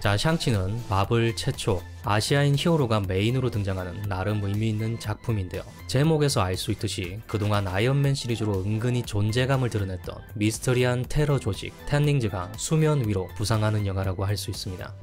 자, 샹치는 마블 최초 아시아인 히어로가 메인으로 등장하는 나름 의미있는 작품인데요. 제목에서 알 수 있듯이 그동안 아이언맨 시리즈로 은근히 존재감을 드러냈던 미스터리한 테러 조직 텐닝즈가 수면 위로 부상하는 영화라고 할 수 있습니다.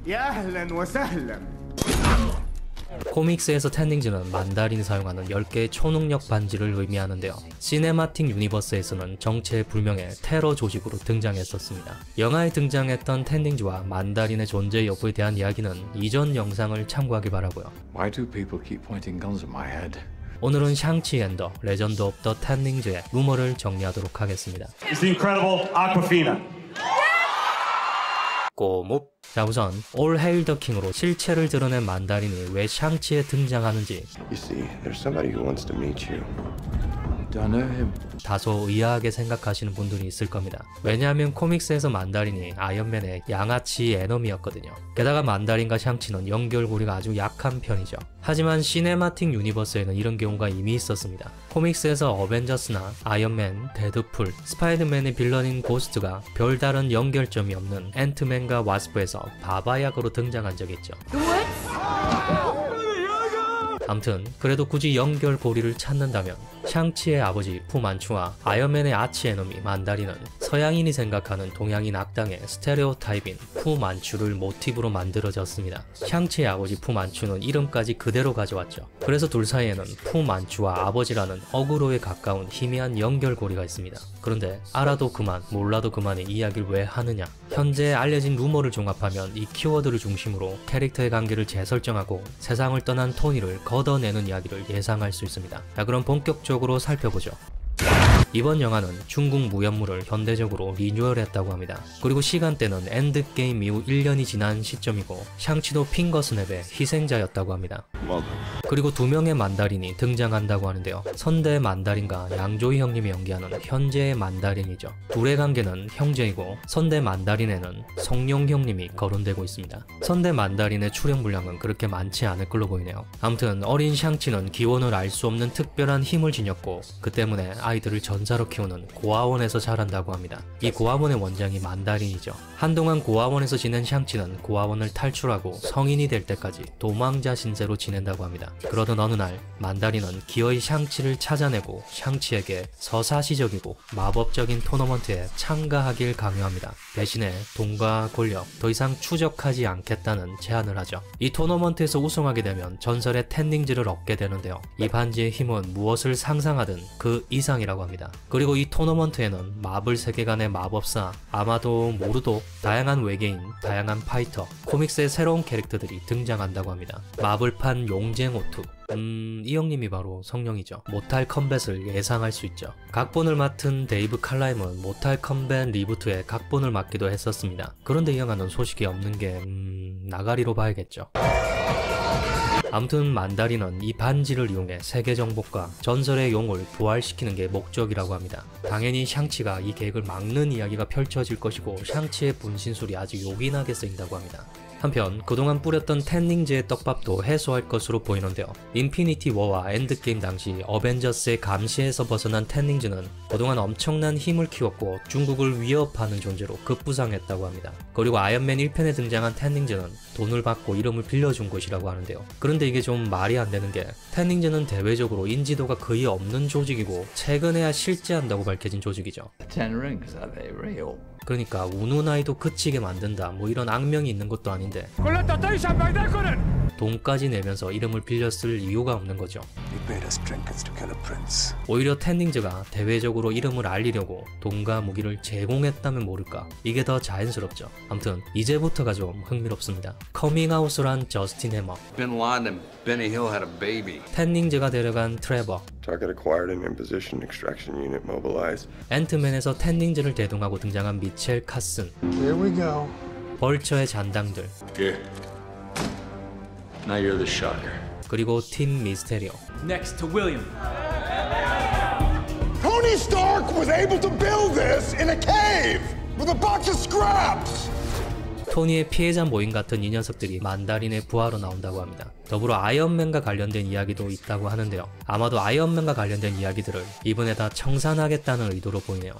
코믹스에서 텐닝즈는 만다린이 사용하는 10개의 초능력 반지를 의미하는데요. 시네마틱 유니버스에서는 정체불명의 테러 조직으로 등장했었습니다. 영화에 등장했던 텐닝즈와 만다린의 존재 여부에 대한 이야기는 이전 영상을 참고하기 바라고요. Why do people keep pointing guns at my head? 오늘은 샹치 앤 더 레전드 오브 더 텐닝즈의 루머를 정리하도록 하겠습니다. It's the incredible Aquafina. 꼬묵. 자, 우선 All Hail the King으로 실체를 드러낸 만다린이 왜 샹치에 등장하는지 You see, there's somebody who wants to meet you. Don't know him. 다소 의아하게 생각하시는 분들이 있을 겁니다. 왜냐하면 코믹스에서 만다린이 아이언맨의 양아치 에너미였거든요. 게다가 만다린과 샹치는 연결고리가 아주 약한 편이죠. 하지만 시네마틱 유니버스에는 이런 경우가 이미 있었습니다. 코믹스에서 어벤져스나 아이언맨, 데드풀, 스파이더맨의 빌런인 고스트가 별다른 연결점이 없는 앤트맨과 와스프에서 바바약으로 등장한 적이 있죠. 암튼 그래도 굳이 연결고리를 찾는다면 샹치의 아버지 푸만추와 아이언맨의 아치에너미 만다린은 서양인이 생각하는 동양인 악당의 스테레오타입인 푸만추를 모티브로 만들어졌습니다. 샹치의 아버지 푸만추는 이름까지 그대로 가져왔죠. 그래서 둘 사이에는 푸만추와 아버지라는 어그로에 가까운 희미한 연결고리가 있습니다. 그런데 알아도 그만 몰라도 그만의 이야기를 왜 하느냐. 현재 알려진 루머를 종합하면 이 키워드를 중심으로 캐릭터의 관계를 재설정하고 세상을 떠난 토니를 걷어내는 이야기를 예상할 수 있습니다. 자, 그럼 본격적으로 살펴보죠. 이번 영화는 중국 무협물을 현대적으로 리뉴얼했다고 합니다. 그리고 시간대는 엔드게임 이후 1년이 지난 시점이고 샹치도 핑거스냅의 희생자였다고 합니다. 그리고 2명의 만다린이 등장한다고 하는데요. 선대 만다린과 양조이 형님이 연기하는 현재의 만다린이죠. 둘의 관계는 형제이고 선대 만다린에는 성룡 형님이 거론되고 있습니다. 선대 만다린의 출연 분량은 그렇게 많지 않을 걸로 보이네요. 아무튼 어린 샹치는 기원을 알 수 없는 특별한 힘을 지녔고 그 때문에 아이들을 전사로 키우는 고아원에서 자란다고 합니다. 이 고아원의 원장이 만다린이죠. 한동안 고아원에서 지낸 샹치는 고아원을 탈출하고 성인이 될 때까지 도망자 신세로 지낸다고 합니다. 그러던 어느 날 만다린은 기어이 샹치를 찾아내고 샹치에게 서사시적이고 마법적인 토너먼트에 참가하길 강요합니다. 대신에 돈과 권력, 더 이상 추적하지 않겠다는 제안을 하죠. 이 토너먼트에서 우승하게 되면 전설의 텐닝즈를 얻게 되는데요. 이 반지의 힘은 무엇을 상상하든 그 이상이라고 합니다. 그리고 이 토너먼트에는 마블 세계관의 마법사, 아마도 모르도, 다양한 외계인, 다양한 파이터, 코믹스의 새로운 캐릭터들이 등장한다고 합니다. 마블판 용쟁오투, 이 형님이 바로 성령이죠. 모탈 컴뱃을 예상할 수 있죠. 각본을 맡은 데이브 칼라임은 모탈 컴뱃 리부트에 각본을 맡기도 했었습니다. 그런데 이 영화는 소식이 없는 게 나가리로 봐야겠죠. 아무튼 만다린은 이 반지를 이용해 세계 정복과 전설의 용을 부활시키는 게 목적이라고 합니다. 당연히 샹치가 이 계획을 막는 이야기가 펼쳐질 것이고 샹치의 분신술이 아주 요긴하게 쓰인다고 합니다. 한편 그동안 뿌렸던 텐닝즈의 떡밥도 해소할 것으로 보이는데요. 인피니티 워와 엔드게임 당시 어벤져스의 감시에서 벗어난 텐닝즈는 그동안 엄청난 힘을 키웠고 중국을 위협하는 존재로 급부상했다고 합니다. 그리고 아이언맨 1편에 등장한 텐닝즈는 돈을 받고 이름을 빌려준 곳이라고 하는데요. 그런데 이게 좀 말이 안 되는 게 텐닝즈는 대외적으로 인지도가 거의 없는 조직이고 최근에야 실제한다고 밝혀진 조직이죠. Ten rings, are they real? 그러니까 우는 아이도 그치게 만든다 뭐 이런 악명이 있는 것도 아닌데 돈까지 내면서 이름을 빌렸을 이유가 없는 거죠. 오히려 텐닝즈가 대외적으로 이름을 알리려고 돈과 무기를 제공했다면 모를까. 이게 더 자연스럽죠. 아무튼 이제부터가 좀 흥미롭습니다. 커밍아웃을 한 저스틴 해머, Bin Laden and Benny Hill had a baby. 텐닝즈가 데려간 트레버, Target acquired and in-position extraction unit mobilized. 앤트맨에서 텐닝즈를 대동하고 등장한 미첼 카슨, Here we go. 벌처의 잔당들, Here. Now you're the shocker. 그리고 팀 미스테리오. Next to William. Tony Stark was able to build this in a cave with a box of scraps. 토니의 피해자 모임 같은 이 녀석들이 만다린의 부하로 나온다고 합니다. 더불어 아이언맨과 관련된 이야기도 있다고 하는데요. 아마도 아이언맨과 관련된 이야기들을 이번에 다 청산하겠다는 의도로 보이네요.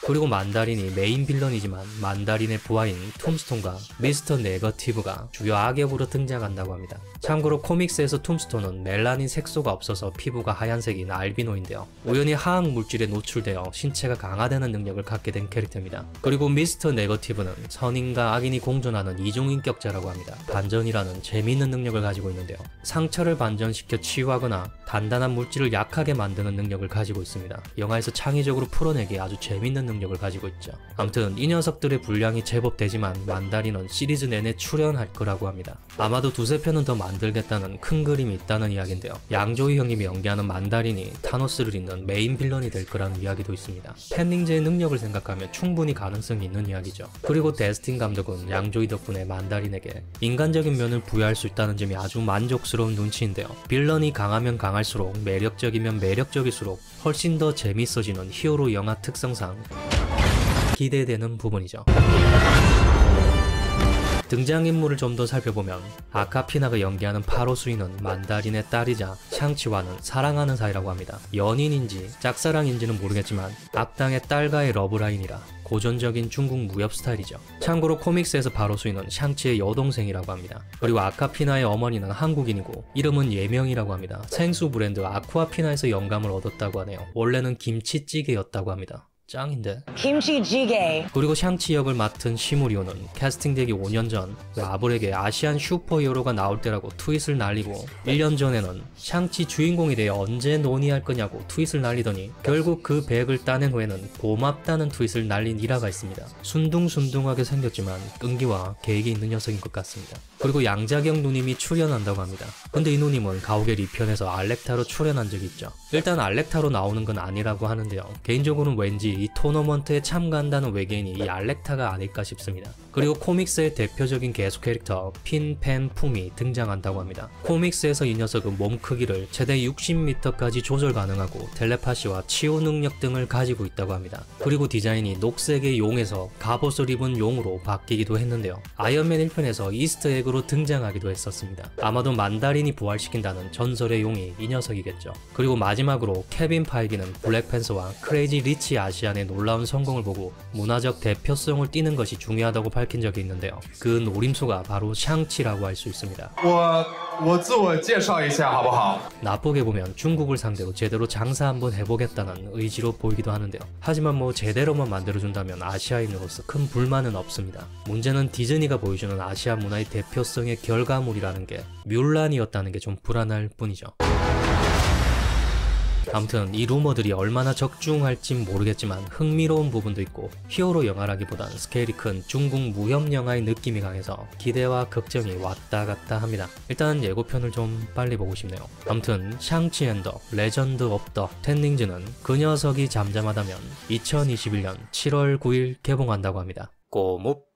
그리고 만다린이 메인 빌런이지만 만다린의 부하인 툼스톤과 미스터 네거티브가 주요 악역으로 등장한다고 합니다. 참고로 코믹스에서 툼스톤은 멜라닌 색소가 없어서 피부가 하얀색인 알비노인데요. 우연히 화학 물질에 노출되어 신체가 강화되는 능력을 갖게 된 캐릭터입니다. 그리고 미스터 네거티브는 선인과 악인이 공존하는 이중인격자라고 합니다. 반전이라는 재미있는 능력을 가지고 있는데요. 상처를 반전시켜 치유하거나 단단한 물질을 약하게 만드는 능력을 가지고 있습니다. 영화에서 창의적으로 풀어내기에 아주 재밌는 능력을 가지고 있죠. 아무튼 이 녀석들의 분량이 제법 되지만 만다린은 시리즈 내내 출연할 거라고 합니다. 아마도 두세 편은 더 만들겠다는 큰 그림이 있다는 이야기인데요. 양조위 형님이 연기하는 만다린이 타노스를 잇는 메인 빌런이 될 거라는 이야기도 있습니다. 펜닝제의 능력을 생각하면 충분히 가능성이 있는 이야기죠. 그리고 데스틴 감독은 양조위 덕분에 만다린에게 인간적인 면을 부여할 수 있다는 점이 아주 만족스러운 눈치인데요. 빌런이 강하면 강할수록 매력적이면 매력적일수록 훨씬 더 재밌어지는 히어로 영화 특성상 기대되는 부분이죠. 등장인물을 좀 더 살펴보면 아카피나가 연기하는 파로수인은 만다린의 딸이자 샹치와는 사랑하는 사이라고 합니다. 연인인지 짝사랑인지는 모르겠지만 악당의 딸과의 러브라인이라 고전적인 중국 무협 스타일이죠. 참고로 코믹스에서 파로수인은 샹치의 여동생이라고 합니다. 그리고 아카피나의 어머니는 한국인이고 이름은 예명이라고 합니다. 생수 브랜드 아쿠아피나에서 영감을 얻었다고 하네요. 원래는 김치찌개였다고 합니다. 짱인데? 김치찌개. 그리고 샹치 역을 맡은 시무리오는 캐스팅되기 5년 전 라블에게 아시안 슈퍼히어로가 나올 때라고 트윗을 날리고 1년 전에는 샹치 주인공에 대해 언제 논의할 거냐고 트윗을 날리더니 결국 그 백을 따낸 후에는 고맙다는 트윗을 날린 일화가 있습니다. 순둥순둥하게 생겼지만 끈기와 계획이 있는 녀석인 것 같습니다. 그리고 양자경 누님이 출연한다고 합니다. 근데 이 누님은 가오갤 2편에서 알렉타로 출연한 적이 있죠. 일단 알렉타로 나오는 건 아니라고 하는데요. 개인적으로는 왠지 이 토너먼트에 참가한다는 외계인이 이 알렉타가 아닐까 싶습니다. 그리고 코믹스의 대표적인 개수 캐릭터 핀, 펜, 푸미 등장한다고 합니다. 코믹스에서 이 녀석은 몸 크기를 최대 60m까지 조절 가능하고 텔레파시와 치유 능력 등을 가지고 있다고 합니다. 그리고 디자인이 녹색의 용에서 갑옷을 입은 용으로 바뀌기도 했는데요. 아이언맨 1편에서 이스터에그로 등장하기도 했었습니다. 아마도 만다린이 부활시킨다는 전설의 용이 이 녀석이겠죠. 그리고 마지막으로 케빈 파이기는 블랙팬서와 크레이지 리치 아시안의 놀라운 성공을 보고 문화적 대표성을 띠는 것이 중요하다고 밝힌 적이 있는데요. 그 노림수가 바로 샹치라고 할 수 있습니다. 我自我介绍一下好不好? 나쁘게 보면 중국을 상대로 제대로 장사 한번 해보겠다는 의지로 보이기도 하는데요. 하지만 뭐 제대로만 만들어준다면 아시아인으로서 큰 불만은 없습니다. 문제는 디즈니가 보여주는 아시아 문화의 대표성의 결과물이라는 게 뮬란이었다는 게 좀 불안할 뿐이죠. 아무튼 이 루머들이 얼마나 적중할진 모르겠지만 흥미로운 부분도 있고 히어로 영화라기보단 스케일이 큰 중국 무협 영화의 느낌이 강해서 기대와 걱정이 왔다 갔다 합니다. 일단 예고편을 좀 빨리 보고 싶네요. 아무튼 샹치 앤 더 레전드 오브 더 텐닝즈는 그 녀석이 잠잠하다면 2021년 7월 9일 개봉한다고 합니다. 꼬묵